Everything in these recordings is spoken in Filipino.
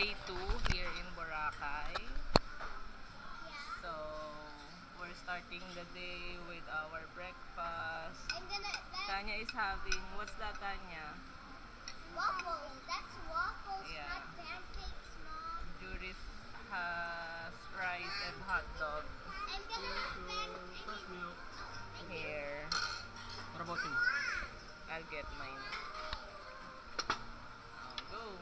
day 2 here in Boracay. So, we're starting the day with our breakfast. Tanya is having, what's that, Tanya? Waffles. That's waffles, Yeah. not pancakes, Mom. Judith has rice and hot dog I'm gonna have Fresh milk. here. What about you? I'll get mine. Go.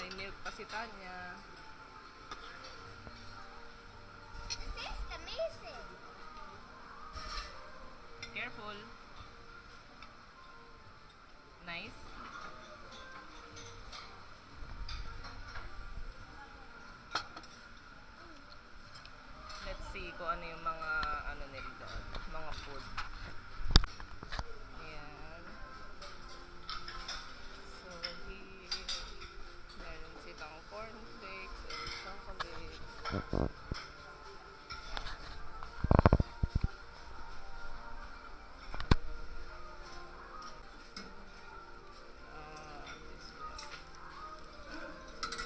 May milk pa si Tanya. This tastes amazing. Careful. Nice. Let's see kung ano yung mga ano nila doon, mga food. Ayan. So here, meron silang cornflakes and chocolate.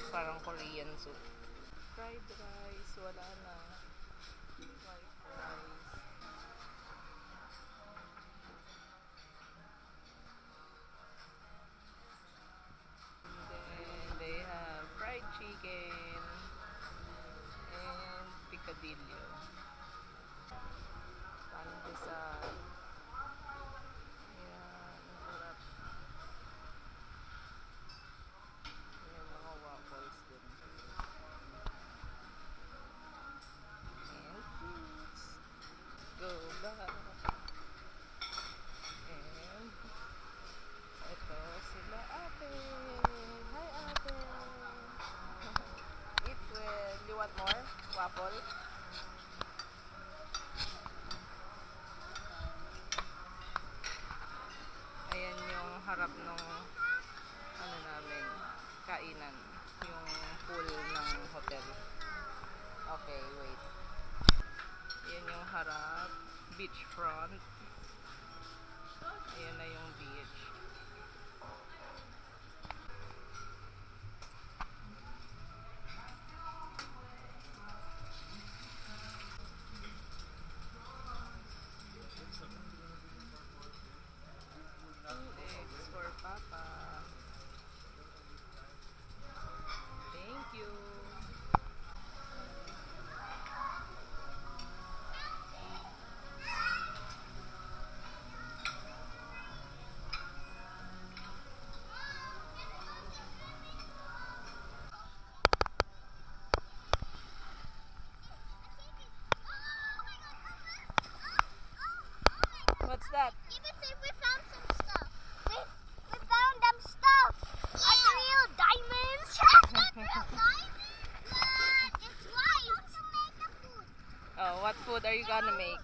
Parang Korean soup. Fried rice, wala na. White rice. And then they have fried chicken and picadillo. Pandesal. Ayan, ang sarap. Yung mga waffles din. And fruits. Go back. And ito sila ate. Hi ate. Eat well. You want more? Waffle? Ayan yung harap nung ano namin, kainan. Yung pool ng hotel. Okay, wait. Ayan yung harap. Beachfront. Ayan na yung beach. Eggs for Papa. Thank you. What's that? Even if we found some stuff. We found them stuff. Like real diamonds. That's not real diamonds. But it's white. To make the food. Oh, what food are you gonna make?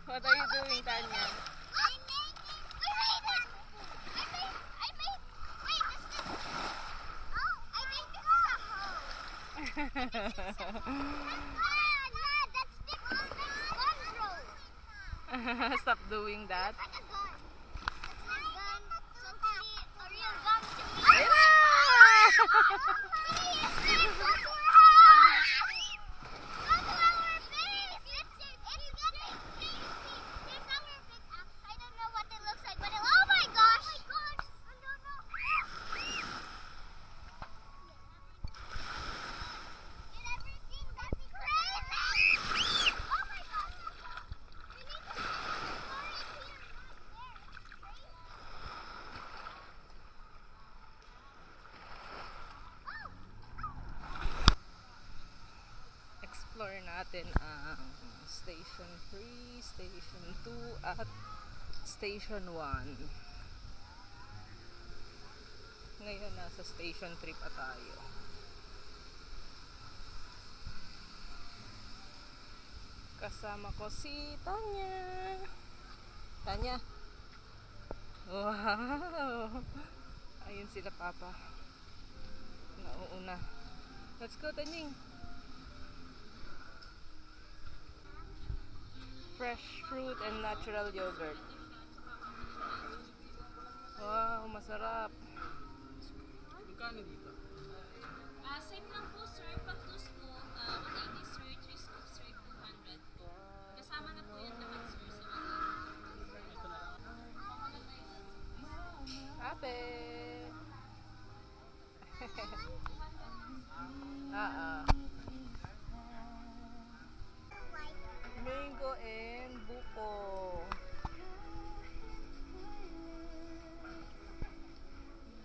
What are you doing, Tanya? Stop doing that. natin ang Station 3, Station 2, at Station 1. Ngayon nasa Station 3 pa tayo. Kasama ko si Tanya. Tanya. Wow. Ayun sila Papa. Nauuna. Let's go, Tanying. Fresh fruit and natural yogurt. Wow, masarap. Magkano dito? Same lang po sir, pag 2 scoop, 180 sir, 3 scoops sir, 200 po. Kasama na po yan lahat sir sa Ate. Ah. Mango and buko.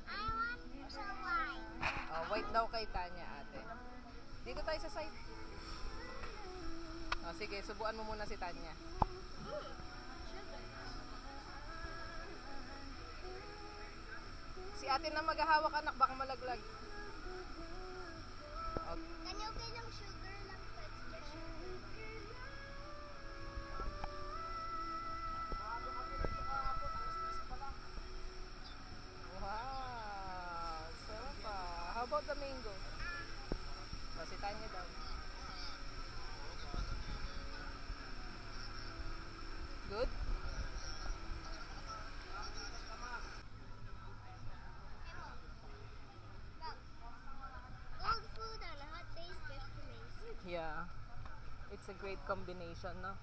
I want so white. Oh, white daw kay Tanya, ate. Dito tayo sa side. Oh, sige, subuan mo muna si Tanya. Si ate na maghahawak anak, baka malaglag. Oh, Kanya okay ng sugar lang to extra sugar. wow, sarap ah. How about the mango? Oh, si Tanya daw. Good? Cold food and a hot taste just amazing. Yeah. It's a great combination, no?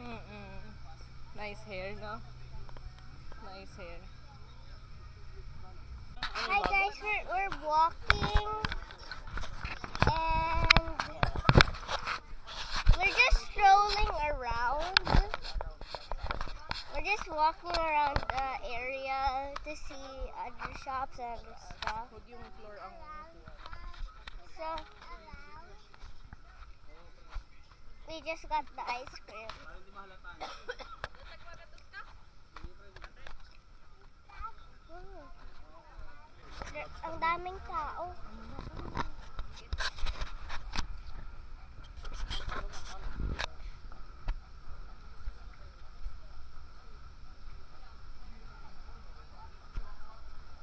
Mm-mm. Nice hair, no? Nice hair. Hi guys, we're walking and we're just strolling around. We're just walking around the area to see other shops and stuff. Huwag yung floor ang So we just got the ice cream. Para hindi mahalata. Ang daming tao.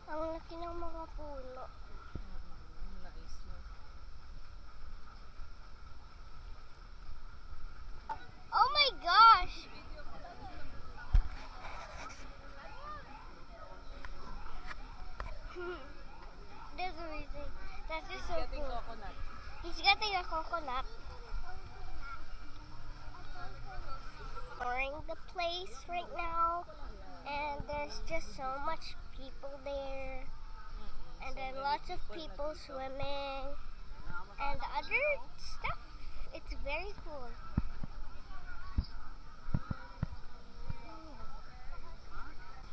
Ang laki ng mga puno. nice, no? Oh my gosh! That's amazing. That's just so Getting cool. coconut. He's getting a coconut. Touring the place right now, and there's just so much people there, and then lots of people swimming, and other stuff. It's very cool.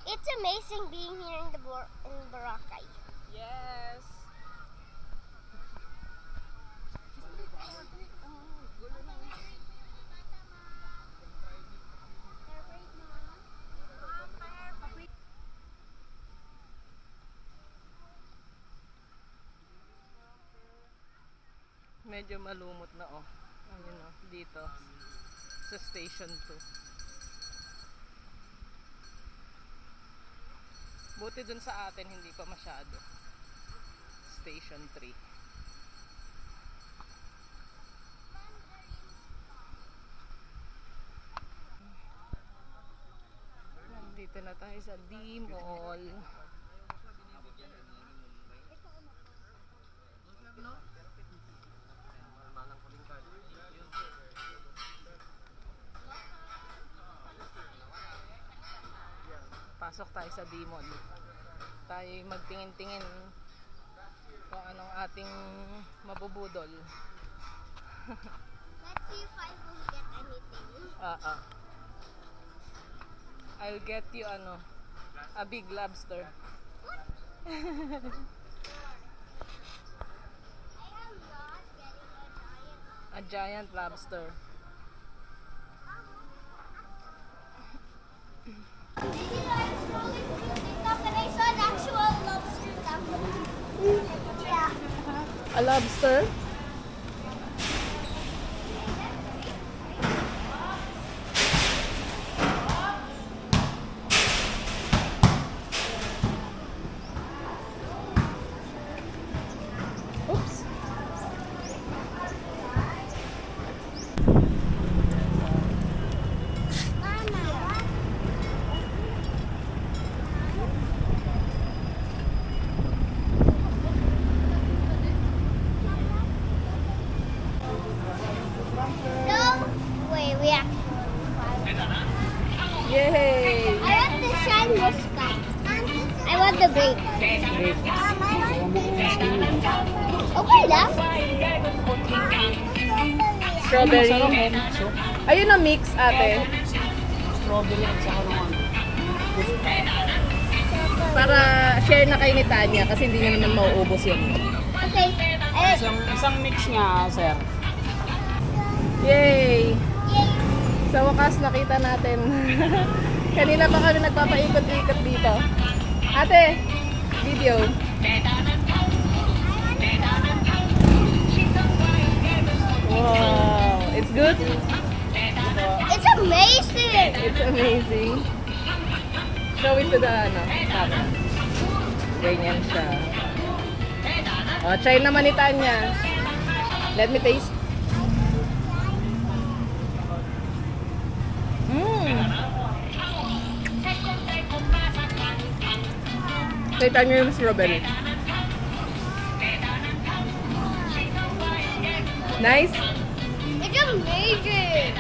It's amazing being here in Boracay. Yes! Medyo malumot na oh. Ayun oh, dito sa Station 2. Buti dun sa atin hindi pa masyado. Station 3. Nandito na tayo sa D-Mall. Pasok tayo sa D-Mall. Tayo magtingin-tingin kung anong ating mabubudol. Let's see if I will get anything. I'll get you a big lobster. What? I am not getting A giant lobster. I was scrolling through TikTok and I saw an actual lobster taco. Yeah. A lobster? Oops. Mama, what? No way, we actually Yay! I want the shine muscat. I want the grape. Okay lang. Strawberry. Ayun na mix, ate. Strawberry at saka naman. Para share na kayo ni Tanya kasi hindi niya naman mauubos yun. Okay. Eh, Isang mix nga, sir. Yay! yay. Sa wakas nakita natin. Kanina pa kami nagpapaikot-ikot dito. Ate, video. Wow, it's good? It's amazing. It's amazing. Show it to the camera. Ganyan siya. Oh, try naman ni Tanya. Let me taste. Try Tanya yung strawberry. Nice? It's amazing.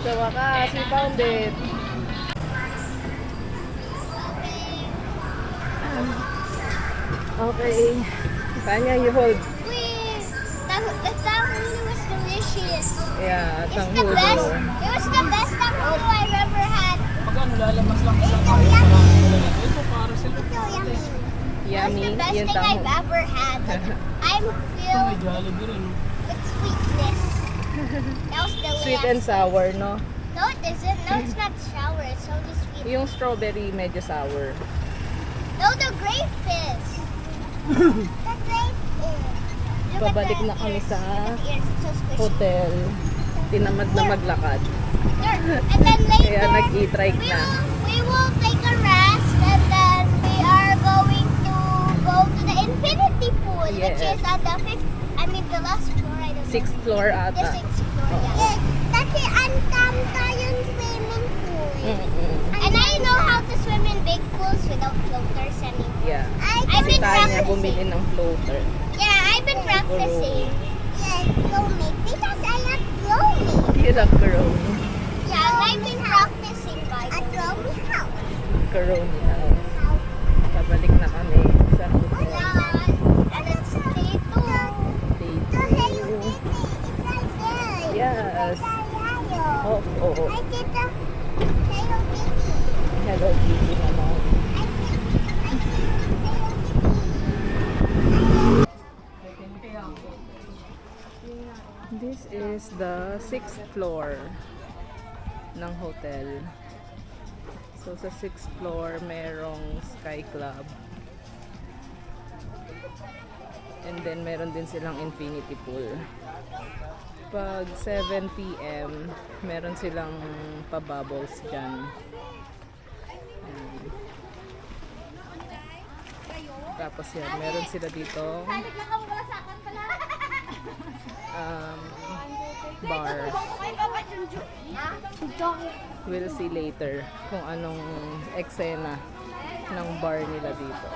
Sa wakas, we found it. Okay. Tanya, you hold. The taco was delicious. Yeah, It's tang the hudo. best. It was the best taco I've ever had. Pag ano, lalamas lang It's sa so kain. yummy. Ito para sila. It's so yummy. Yummy. It's the best Yung thing tang I've ever had. I'm Ito may filled Jollibee rin. with sweetness. That was delicious. sweet and sour, no? No, it isn't. No, it's not sour. It's only sweet. Yung strawberry medyo sour. No, the grape is. The grape is. Look at Pabalik the na kami ears. sa Look at the ears. It's so squishy. Hotel. Tinamad na maglakad. There. And then later, Kaya nag-e-trike na. we will take a rest and then we are going to go to the infinity pool, which Yes. is at the the last floor, I don't know. Sixth floor The ata. sixth floor, yeah. Yes, kasi antam tayong swimming pool. Mm-mm. And I know how to swim in big pools without floaters anymore. Yeah. I've Si been Tanya practicing. bumili ng floater. Yeah, I've been practicing. Yes, roaming. Because I am roaming. You love Corona. Yeah, and I've been practicing by the roaming house. Corona. Pabalik na kami sa hotel. And it's day 2. Day 2. Yes. Oh, oh, oh. Hello, Kitty naman. This is the 6th floor ng hotel. So sa 6th floor merong Sky Club. And then meron din silang infinity pool. Pag 7 PM, meron silang pa-bubbles dyan. Ayan. Tapos yan, meron sila dito bar. We'll see later kung anong eksena ng bar nila dito.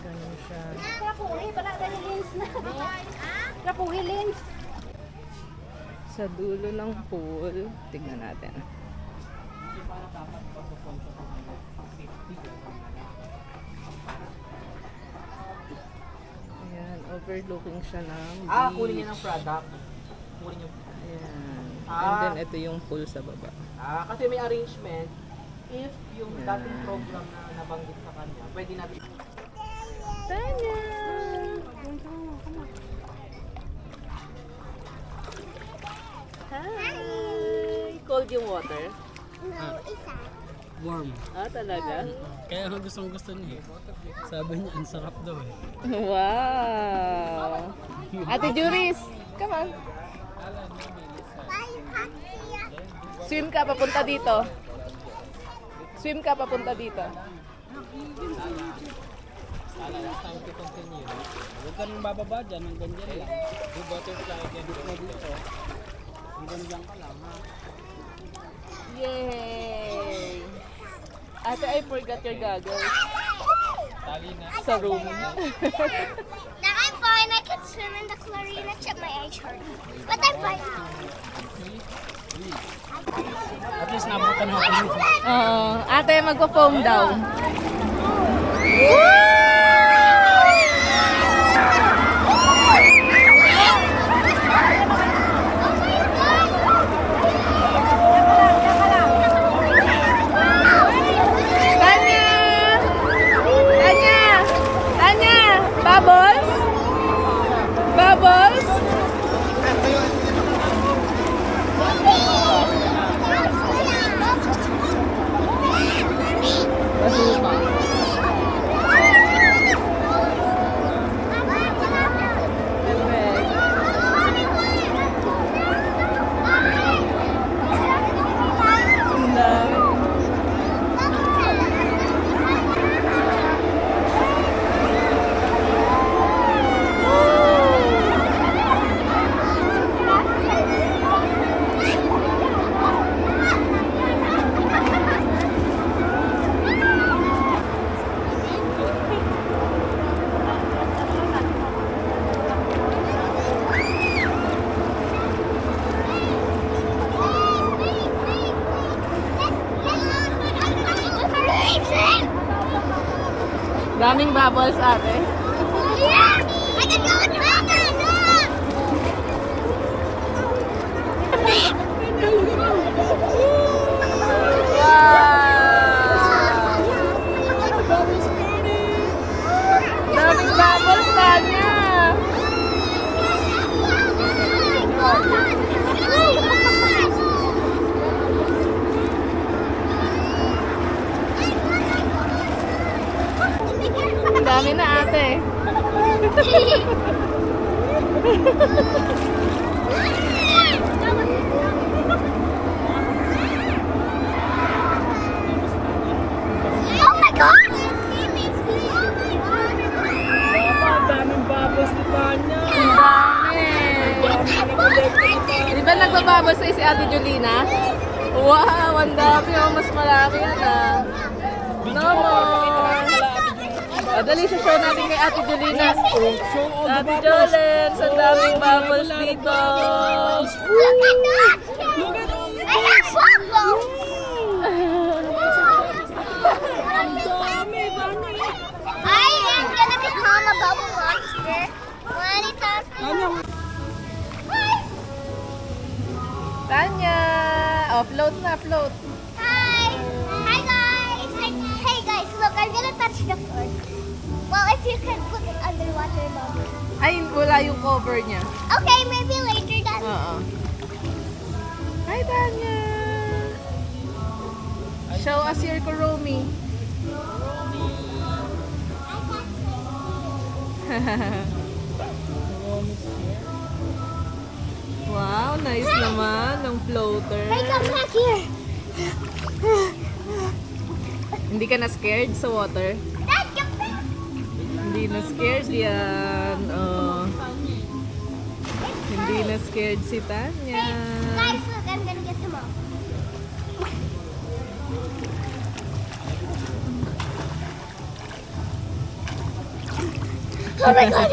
Ganun siya. So sa dulo ng pool. Tignan natin. Ayan, overlooking siya ng beach. Kunin niya ng product. Kunin niyo. Ayan. Ah. And then, ito yung pool sa baba. Kasi may arrangement. If yung dating program na nabanggit sa kanya, pwede natin. Tanya! Hi! Cold yung water? No, it's not. Warm. Talaga? Kaya nga gusto niya. Sabi niya, ang sarap daw eh. Wow! Ate Juris, come on. Why you can't see us? Swim ka papunta dito. Swim ka papunta dito. It's time to continue. Huwag ka nang bababa dyan, hanggang dyan lang. Do butterfly again dito. Hanggang dyan ka lang ha. Yay! Ate, I forgot your goggles Tali na. sa room. Now I'm fine. I can swim in the chlorine except my eyes hurt. But I'm fine. At least nabutan natin dito. Ate, magpa-foam daw. Tanya! Tanya! Tanya! Bubbles? Bubbles? Masupa. Ang dami. Daming bubbles, ate. Yeah! I can go in the water! Wow! Daming bubbles, Tanya. Ang dami na, ate. Oh my God! Ang daming bubbles ni Tanya. Ang dami. Di ba nagbababos sa si Ate Julina? Wow, ang dami. Oh, mas marami yan ah. Naman. Dali, show natin kay Ate Julina. Show all the Ate bubbles. Jolens, ang daming bubbles dito. Look at that! Look at all I have bubbles! I am gonna become a bubble monster. Anytime soon. Tanya! Oh, float na, float. Hi! Hi guys! Hey guys, look, I'm gonna touch the floor. Well, if you can put it underwater bubble. Ay, wala yung cover niya. Okay, maybe later then. Oo. Hi, Tanya! Show us your Kuromi. Wow, nice naman ng floater. Hey, come back here. Hindi ka na scared sa water? Dad, come back. Hindi na scared yan. Oh. Hindi na scared si Tanya. Guys, look, I'm gonna get them all. Oh my God.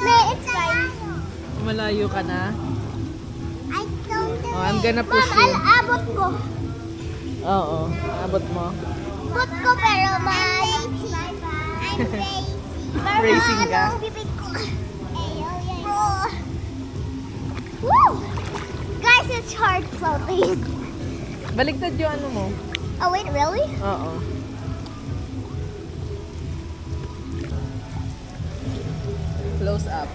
No, it's fine. malayo ka na. I don't know. Oh, I'm gonna push Mom, you. abot ko. Oo, abot mo. Abot ko pero I'm crazy. Pero Racing ka? ano ang bibig ko? Oh. Woo! Guys, it's hard floating. Baligtad yung ano mo. Oh wait, really? Oo. Close up.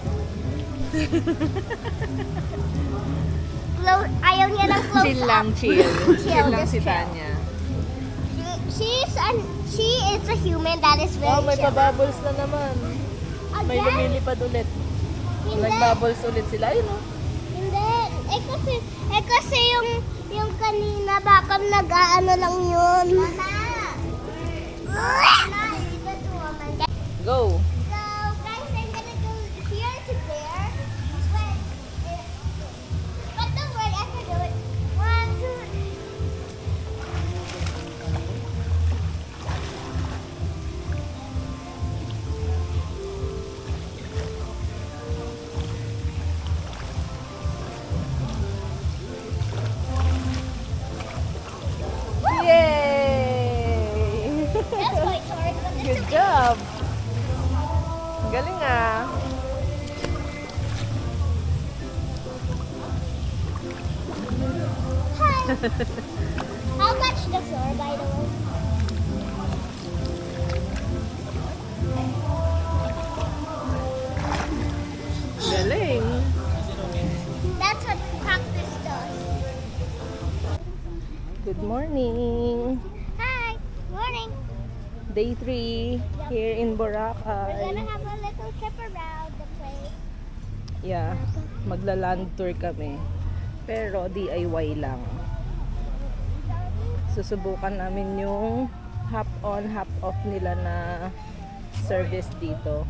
Ayaw niya ng close Chill up. lang, chill. Chill lang just si chill. Tanya. She is a human that is very Oh, may chill. pa-bubbles na naman. May Again? lumilipad ulit. Hindi. Nag-bubbles ulit sila. Ayun oh. Hindi. Kasi yung kanina baka nag-ano lang yun. Go. So, guys, I'm gonna go here to there. But don't worry, I can do it. 1, 2, Yay! that's quite hard, but it's Good okay. job. Galing ah. Hi. I'll touch the floor, by the way. Galing. That's what practice does. Good morning. Hi. Morning. Day 3 here in We're Boracay. gonna have a little trip around the place. Yeah, magla-land tour kami. Pero DIY lang. Susubukan namin yung hop on, hop off nila na service dito.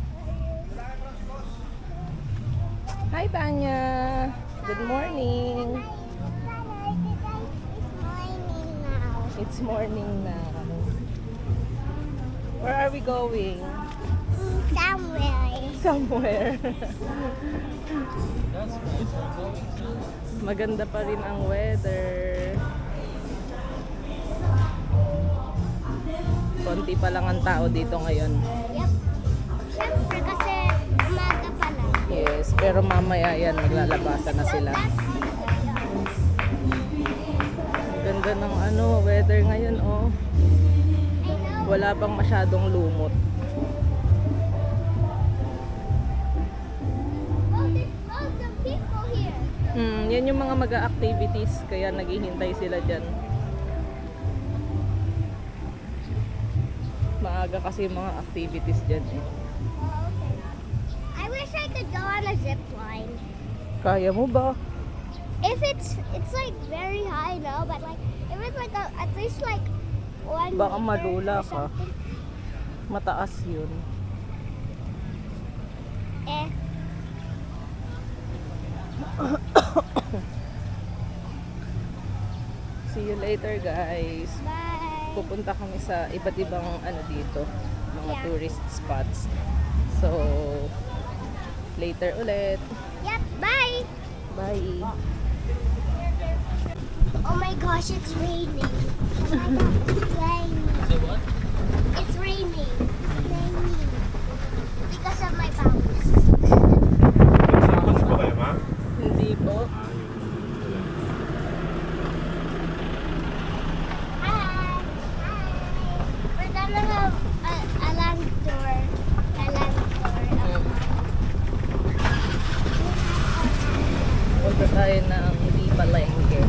Hi Tanya! Good morning! It's morning now. Where are we going? Somewhere. Somewhere. That's nice. We're going to. Maganda pa rin ang weather. Konti pa lang ang tao dito ngayon. Yep. Siyempre kasi umaga pa lang. Yes, pero mamaya yan, maglalabasan na sila. Ganda ng weather ngayon oh. I know. Wala pang masyadong lumot. Oh, there's lots of people here. Yan yung mga mag-activities, kaya naghihintay sila dyan. Maaga kasi yung mga activities dyan eh. Oh, okay. I wish I could go on a zip line. Kaya mo ba? If it's like very high, no, but like if it's like at least like 1 Baka meter malula or ka. something. Mataas yun. Eh. See you later guys. Bye. Pupunta kami sa iba't ibang dito, mga Yeah. tourist spots. So, later ulit. Yep. Bye. Bye. Oh my gosh, it's raining. Oh my gosh, it's raining. Say what? It's raining. It's raining. Because of my bounce. Sakas ba kayo, ma'am? Hindi po. Hi. Hi. We're gonna have a land tour. A land tour. Punta tayo ng Di Palengke.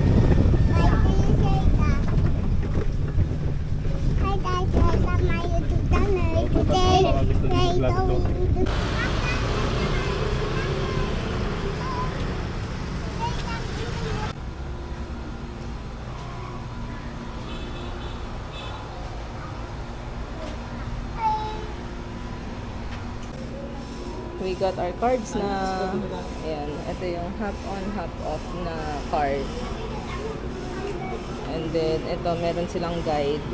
Hi guys, welcome my YouTube channel. Today, we're going to... We got our cards na. Ayan, ito yung hop on, hop off na card. And then, ito, meron silang guide.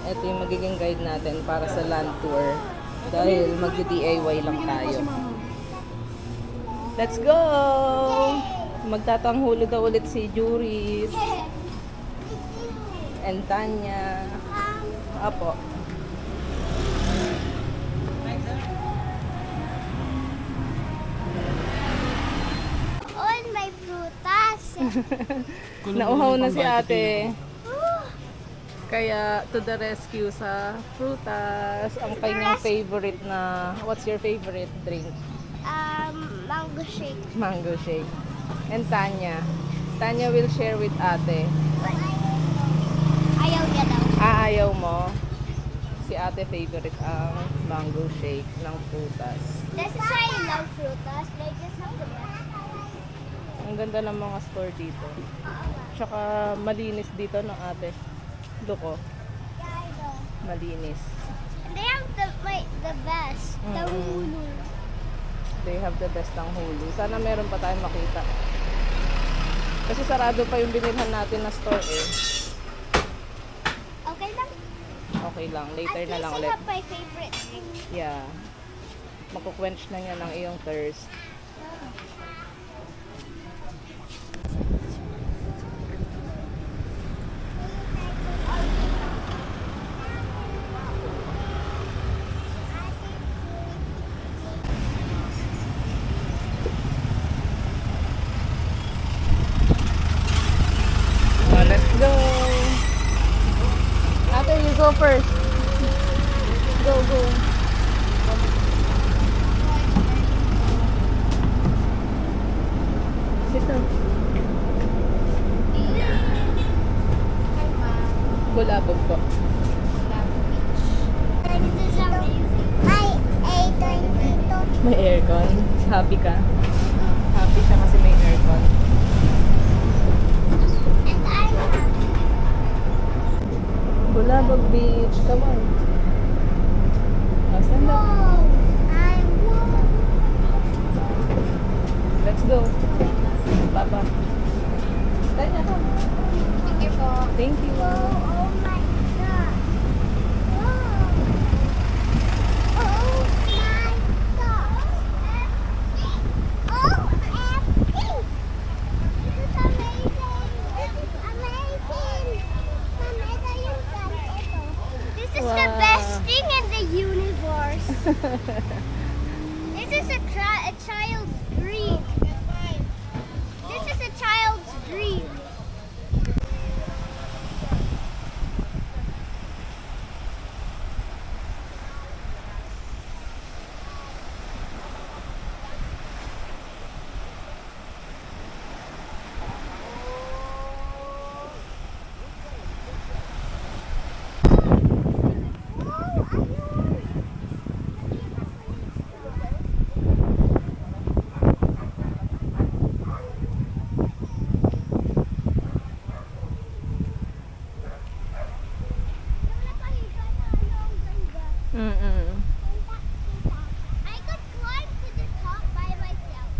Ito yung magiging guide natin para sa land tour. Dahil mag-DIY lang tayo. Let's go! Magtatanghulo daw ulit si Juris and Tanya. Apo. Oh, and my frutas. Nauhaw na si ate. Kaya to the rescue sa frutas. Ang kanyang favorite na, what's your favorite drink? Mango shake. Mango shake. And Tanya. Tanya will share with ate. Ayaw niya daw. Ayaw mo. Si ate favorite ang mango shake ng frutas. That's why I love frutas. They just have the best. Ang ganda ng mga store dito. Tsaka malinis dito ng ate. Duko. Yeah, I know. Malinis. And they have the best. The Hulu. They have the best ang Hulu. Sana meron pa tayong makita. Kasi sarado pa yung binilhan natin na store eh. Okay lang. Okay lang. Later At na lang least I ulit. have my favorite thing. Yeah. Makuquench na niya ng iyong thirst. Let's go! Ate, you go first. Go, go. Sit down. Bulabog po. This is amazing. I ate dito. May aircon. Happy ka? Happy siya kasi may aircon. And I'm happy. Bulabog Beach. Come on. Oh, stand up. Whoa. I'm whoa. Let's go. Papa. Tanya, come. Thank you po. Thank you. Oh my God. Whoa. Oh my God. OMG. This is amazing. This is amazing. Mamaya yung ganito. This is the Wow. best thing in the universe. This is a child's dream. This is a child's dream. Mm-mm. I could climb to the top by myself.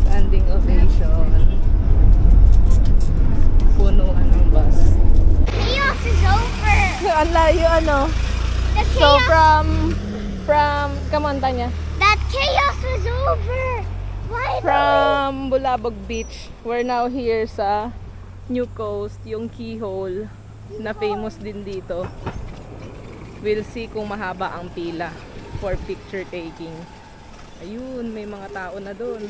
Standing ovation. Punuan ng bus. Chaos is over. Ang layo ano. The So chaos, come on Tanya. that chaos is over. Finally. From Bulabog Beach, we're now here sa New Coast, yung keyhole na famous din dito. We'll see kung mahaba ang pila for picture taking. Ayun, may mga tao na doon.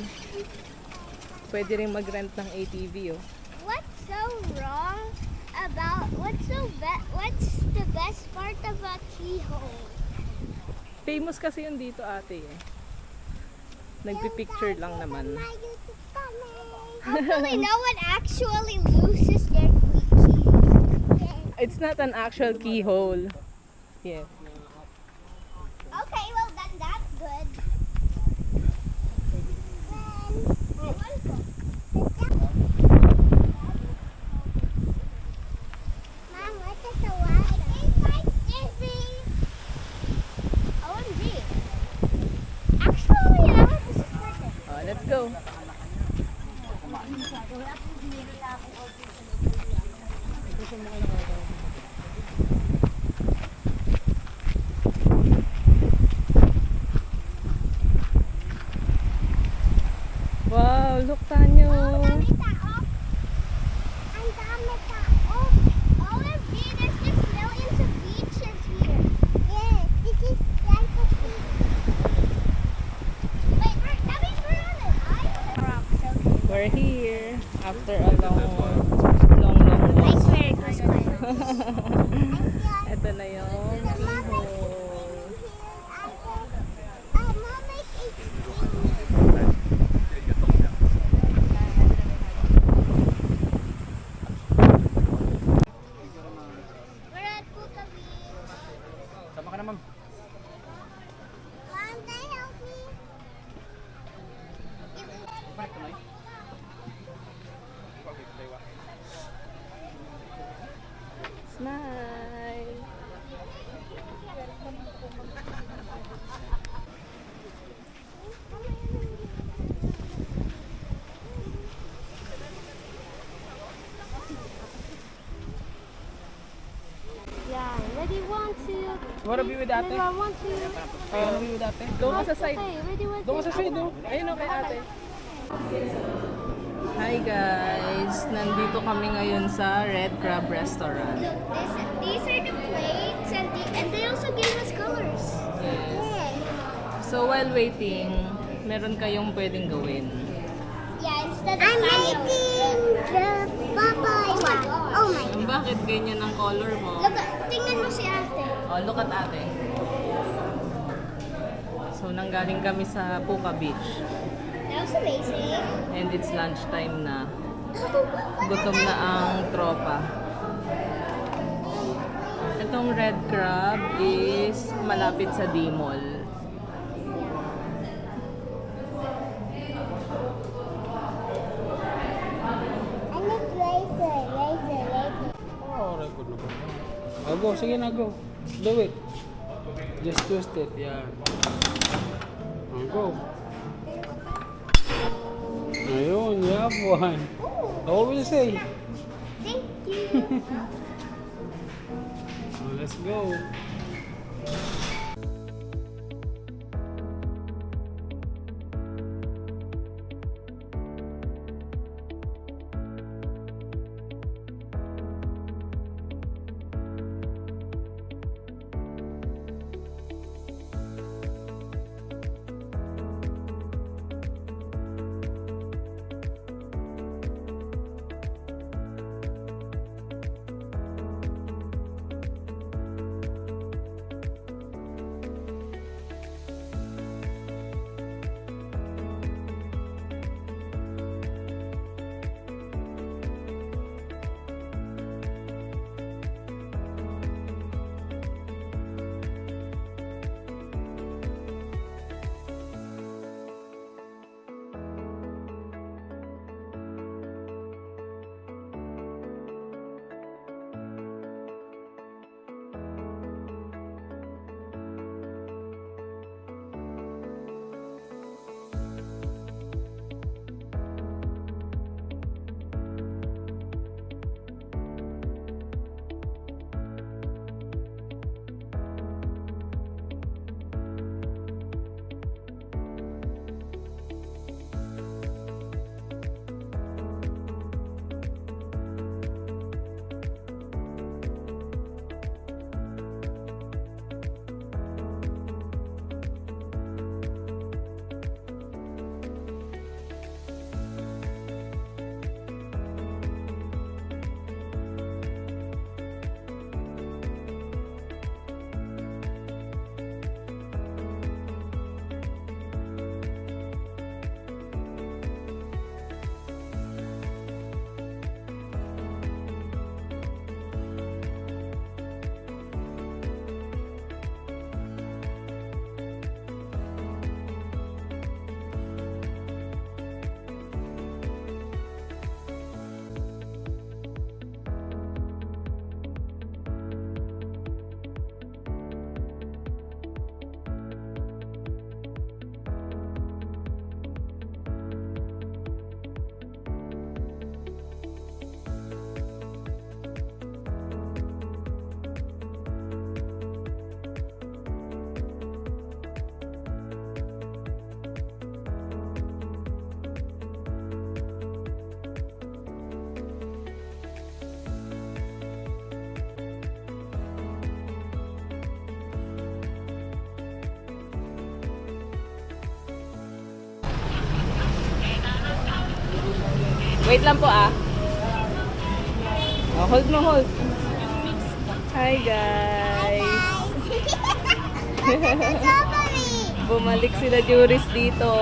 Pwede rin mag-rent ng ATV oh. What's so wrong about what's the best part of a keyhole? Famous kasi yun dito ate eh. Nagpipicture lang naman. Hopefully no one actually loses their keys. It's not an actual keyhole. Yeah. Okay, well then that's good. go. Wow, look Tanya. Ang dami tao. OMG, there's just millions of beaches here. Yeah, this is like a beach. Wait, that means we're on an island. Rocks, okay. We're here after a long walk. I swear it was quiet. Ito na yung keyhole. We're at Puka Beach. Sama ka na, ma'am. Mom, can you help me? Smile. Yeah, ready, 1, 2. You wanna be with ate? Ready, 1, 2. You wanna be with ate? Doon ka sa side. Okay, ready, 1, 2. Doon ka sa side, oh. Ayun o kay ate. Hi guys! Nandito kami ngayon sa Red Crab Restaurant. These are the plates, and they also gave us colors. Yes. So while waiting, meron kayong pwedeng gawin. Yeah, instead of I'm making the bubble one. Oh my god. Bakit ganyan ang color mo? Look, tingnan mo si ate. Oh, look at ate. So nanggaling kami sa Puka Beach. That was amazing. And it's lunchtime na. Gutom na ang tropa. Itong red crab is malapit sa D-Mall. And it's laser. Oh, record na ba? Oh, go. Sige na, go. Do it. Just twist it. Yan. Oh, go. Ayun, you have one. Always say. Thank you. Oh, let's go. Wait lang po ah. Oh, hold mo, hold. Hi guys. Bumalik sila Juris dito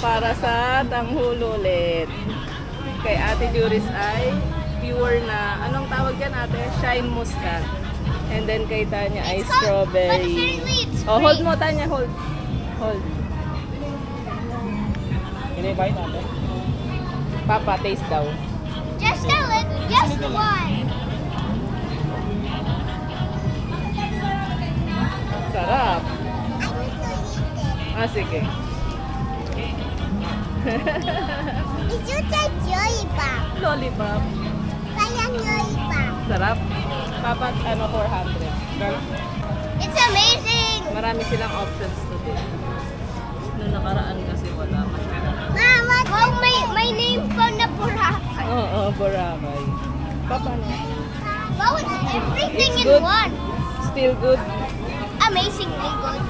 para sa tanghulo ulit. Kay Ate Juris ay pure na, anong tawag yan ate? Shine muscat. And then kay Tanya ay strawberry. Oh, hold mo Tanya, hold. Hold. Kinibay natin. Papa, taste daw. Just one. Sarap. Ah, sige. It's just a lollipop. Lollipop. Kayang lollipop. Sarap. Papa, ano, 400. It's amazing. Marami silang options today. Noong nakaraan kasi wala masyado. Mama, wow, my name po na Boracay. Oo, Boracay. Papa, no? Wow, it's everything It's in good. one. Still good. Amazingly good.